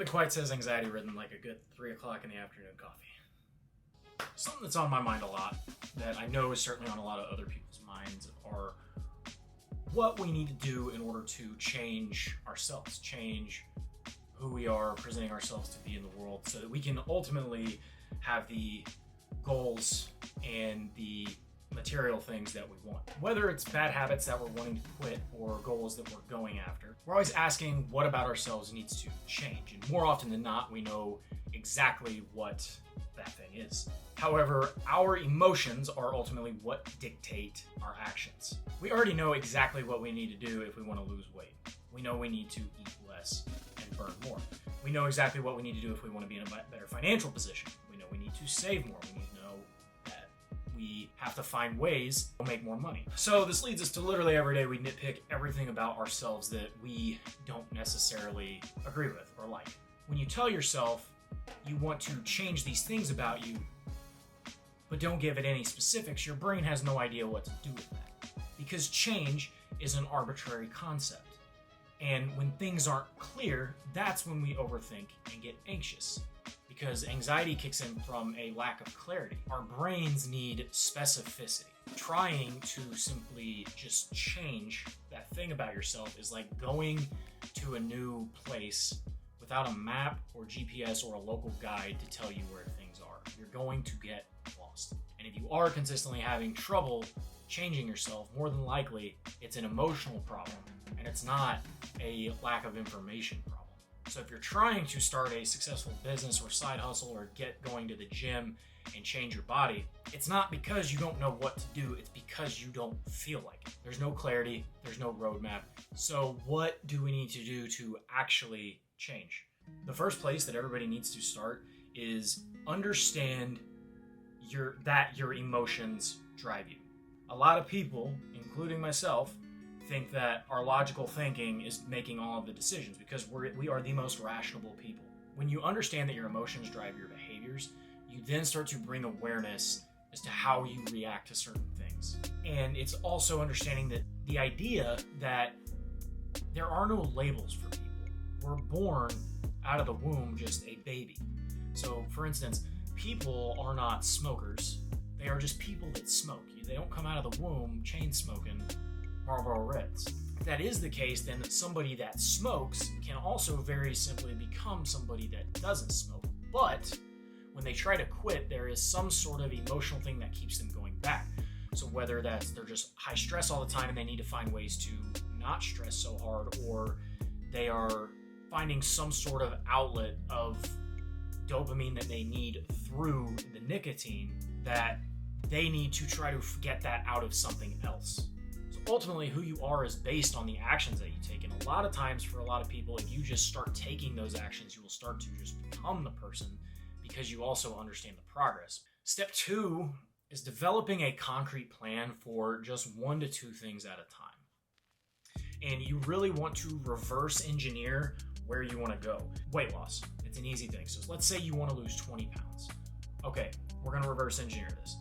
Nothing quite says anxiety-ridden like a good 3 o'clock in the afternoon coffee. Something that's on my mind a lot, that I know is certainly on a lot of other people's minds, are what we need to do in order to change ourselves, change who we are presenting ourselves to be in the world, so that we can ultimately have the goals and the material things that we want. Whether it's bad habits that we're wanting to quit or goals that we're going after, we're always asking what about ourselves needs to change. And more often than not, we know exactly what that thing is. However, our emotions are ultimately what dictate our actions. We already know exactly what we need to do if we want to lose weight. We know we need to eat less and burn more. We know exactly what we need to do if we want to be in a better financial position. We know we need to save more. We need to know that we have to find ways to make more money. So this leads us to literally every day we nitpick everything about ourselves that we don't necessarily agree with or like. When you tell yourself you want to change these things about you, but don't give it any specifics, your brain has no idea what to do with that. Because change is an arbitrary concept. And when things aren't clear, that's when we overthink and get anxious. Because anxiety kicks in from a lack of clarity. Our brains need specificity. Trying to simply just change that thing about yourself is like going to a new place without a map or GPS or a local guide to tell you where things are. You're going to get lost. And if you are consistently having trouble changing yourself, more than likely it's an emotional problem and it's not a lack of information problem. So if you're trying to start a successful business or side hustle or get going to the gym and change your body, it's not because you don't know what to do, it's because you don't feel like it. There's no clarity, there's no roadmap. So what do we need to do to actually change? The first place that everybody needs to start is understand that your emotions drive you. A lot of people, including myself, think that our logical thinking is making all of the decisions because we are the most rational people. When you understand that your emotions drive your behaviors, you then start to bring awareness as to how you react to certain things. And it's also understanding that the idea that there are no labels for people. We're born out of the womb just a baby. So, for instance, people are not smokers. They are just people that smoke. They don't come out of the womb chain smoking Marlboro Reds. If that is the case, then somebody that smokes can also very simply become somebody that doesn't smoke. But when they try to quit, there is some sort of emotional thing that keeps them going back. So whether that's they're just high stress all the time and they need to find ways to not stress so hard, or they are finding some sort of outlet of dopamine that they need through the nicotine, that they need to try to get that out of something else. So ultimately, who you are is based on the actions that you take. And a lot of times for a lot of people, if you just start taking those actions, you will start to just become the person because you also understand the progress. Step 2 is developing a concrete plan for just 1 to 2 things at a time. And you really want to reverse engineer where you want to go. Weight loss, it's an easy thing. So let's say you want to lose 20 pounds. Okay, we're going to reverse engineer this.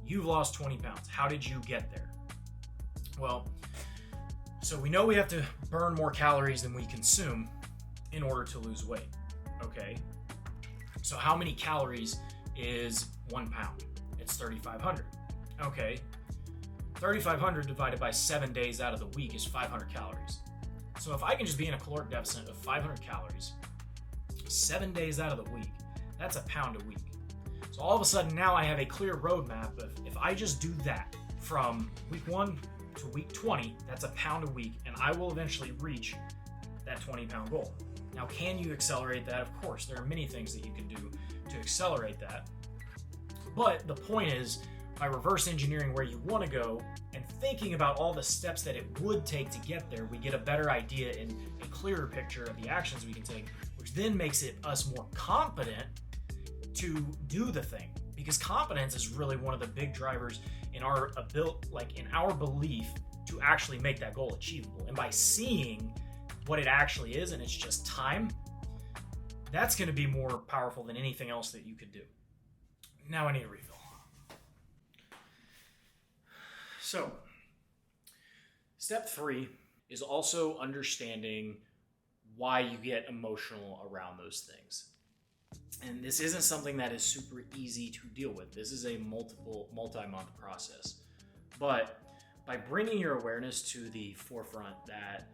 You've lost 20 pounds. How did you get there? Well, so we know we have to burn more calories than we consume in order to lose weight. Okay, so how many calories is 1 pound? It's 3,500. Okay, 3,500 divided by 7 days out of the week is 500 calories. So if I can just be in a caloric deficit of 500 calories 7 days out of the week, that's a pound a week. So all of a sudden now I have a clear roadmap of if I just do that from week 1 to week 20, that's a pound a week, and I will eventually reach that 20-pound goal. Now, can you accelerate that? Of course, there are many things that you can do to accelerate that. But the point is, by reverse engineering where you want to go and thinking about all the steps that it would take to get there, we get a better idea and a clearer picture of the actions we can take, which then makes it us more confident to do the thing. Because confidence is really one of the big drivers in our belief to actually make that goal achievable. And by seeing what it actually is, and it's just time, that's going to be more powerful than anything else that you could do. Now I need a refill. So, step 3 is also understanding why you get emotional around those things. And this isn't something that is super easy to deal with. This is a multi-month process. But by bringing your awareness to the forefront that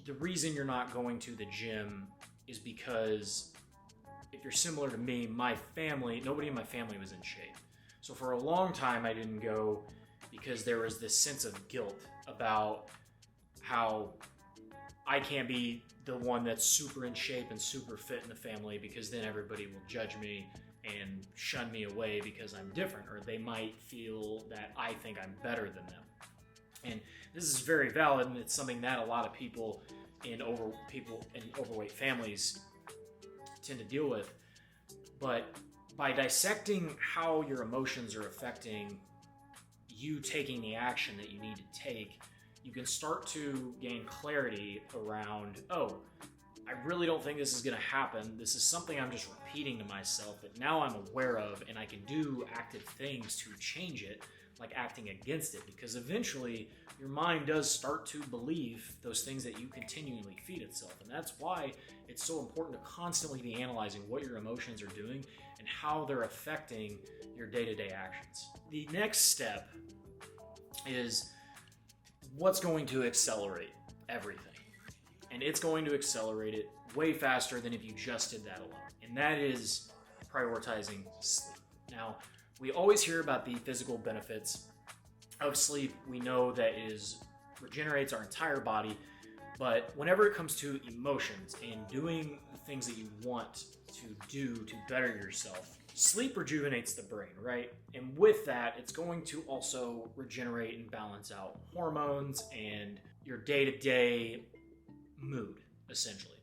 the reason you're not going to the gym is because, if you're similar to me, nobody in my family was in shape. So for a long time, I didn't go because there was this sense of guilt about how I can't be the one that's super in shape and super fit in the family, because then everybody will judge me and shun me away because I'm different, or they might feel that I think I'm better than them. And this is very valid, and it's something that a lot of people in overweight families tend to deal with. But by dissecting how your emotions are affecting you taking the action that you need to take, you can start to gain clarity around, oh, I really don't think this is going to happen. This is something I'm just repeating to myself that now I'm aware of, and I can do active things to change it, like acting against it, because eventually your mind does start to believe those things that you continually feed itself. And that's why it's so important to constantly be analyzing what your emotions are doing and how they're affecting your day-to-day actions. The next step is what's going to accelerate everything. And it's going to accelerate it way faster than if you just did that alone. And that is prioritizing sleep. Now, we always hear about the physical benefits of sleep. We know that it regenerates our entire body. But whenever it comes to emotions and doing the things that you want to do to better yourself, sleep rejuvenates the brain, right? And with that, it's going to also regenerate and balance out hormones and your day-to-day mood, essentially.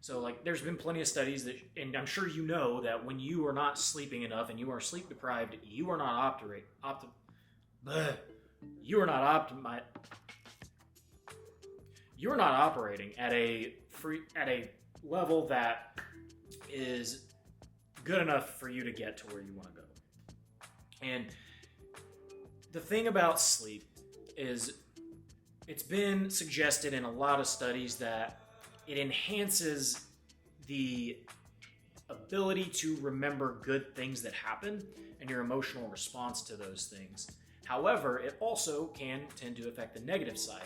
So, like, there's been plenty of studies that, and I'm sure you know that when you are not sleeping enough and you are sleep deprived, you are not operating at a level that is good enough for you to get to where you want to go. And the thing about sleep is, it's been suggested in a lot of studies that it enhances the ability to remember good things that happen and your emotional response to those things. However, it also can tend to affect the negative side.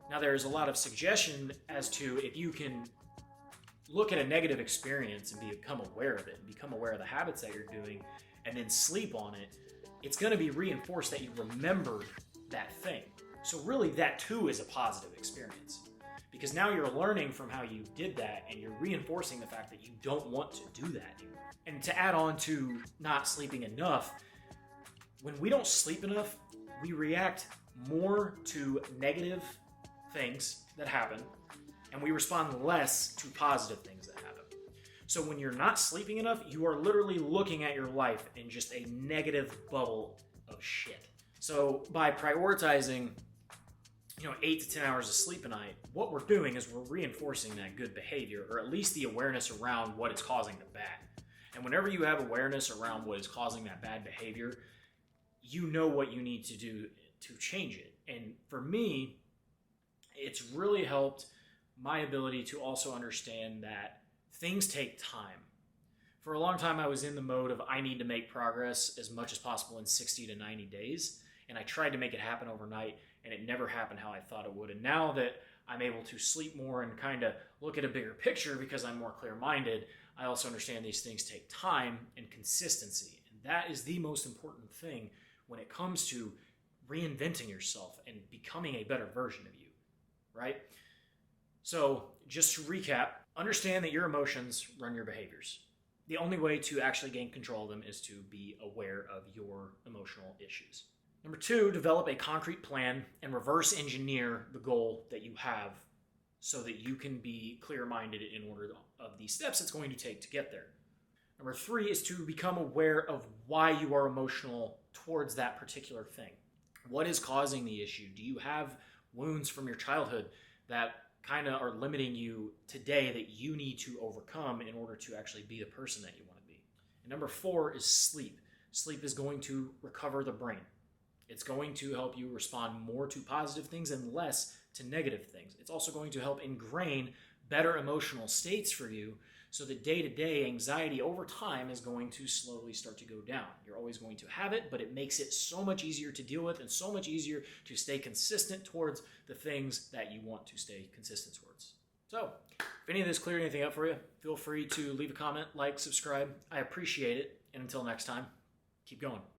Now, there's a lot of suggestion as to if you can look at a negative experience and become aware of it, and become aware of the habits that you're doing, and then sleep on it, it's going to be reinforced that you remembered that thing. So really, that too is a positive experience, because now you're learning from how you did that, and you're reinforcing the fact that you don't want to do that anymore. And to add on to not sleeping enough, when we don't sleep enough, we react more to negative things that happen, and we respond less to positive things that happen. So when you're not sleeping enough, you are literally looking at your life in just a negative bubble of shit. So by prioritizing 8 to 10 hours of sleep a night, what we're doing is we're reinforcing that good behavior, or at least the awareness around what is causing the bad. And whenever you have awareness around what is causing that bad behavior, you know what you need to do to change it. And for me, it's really helped my ability to also understand that things take time. For a long time, I was in the mode of I need to make progress as much as possible in 60 to 90 days. And I tried to make it happen overnight, and it never happened how I thought it would. And now that I'm able to sleep more and kind of look at a bigger picture because I'm more clear-minded, I also understand these things take time and consistency. And that is the most important thing when it comes to reinventing yourself and becoming a better version of you, right? So just to recap, understand that your emotions run your behaviors. The only way to actually gain control of them is to be aware of your emotional issues. Number 2, develop a concrete plan and reverse engineer the goal that you have so that you can be clear-minded in order of the steps it's going to take to get there. Number 3 is to become aware of why you are emotional towards that particular thing. What is causing the issue? Do you have wounds from your childhood that kind of are limiting you today that you need to overcome in order to actually be the person that you want to be? And number 4 is sleep. Sleep is going to recover the brain. It's going to help you respond more to positive things and less to negative things. It's also going to help ingrain better emotional states for you, so the day-to-day anxiety over time is going to slowly start to go down. You're always going to have it, but it makes it so much easier to deal with and so much easier to stay consistent towards the things that you want to stay consistent towards. So, if any of this cleared anything up for you, feel free to leave a comment, like, subscribe. I appreciate it. And until next time, keep going.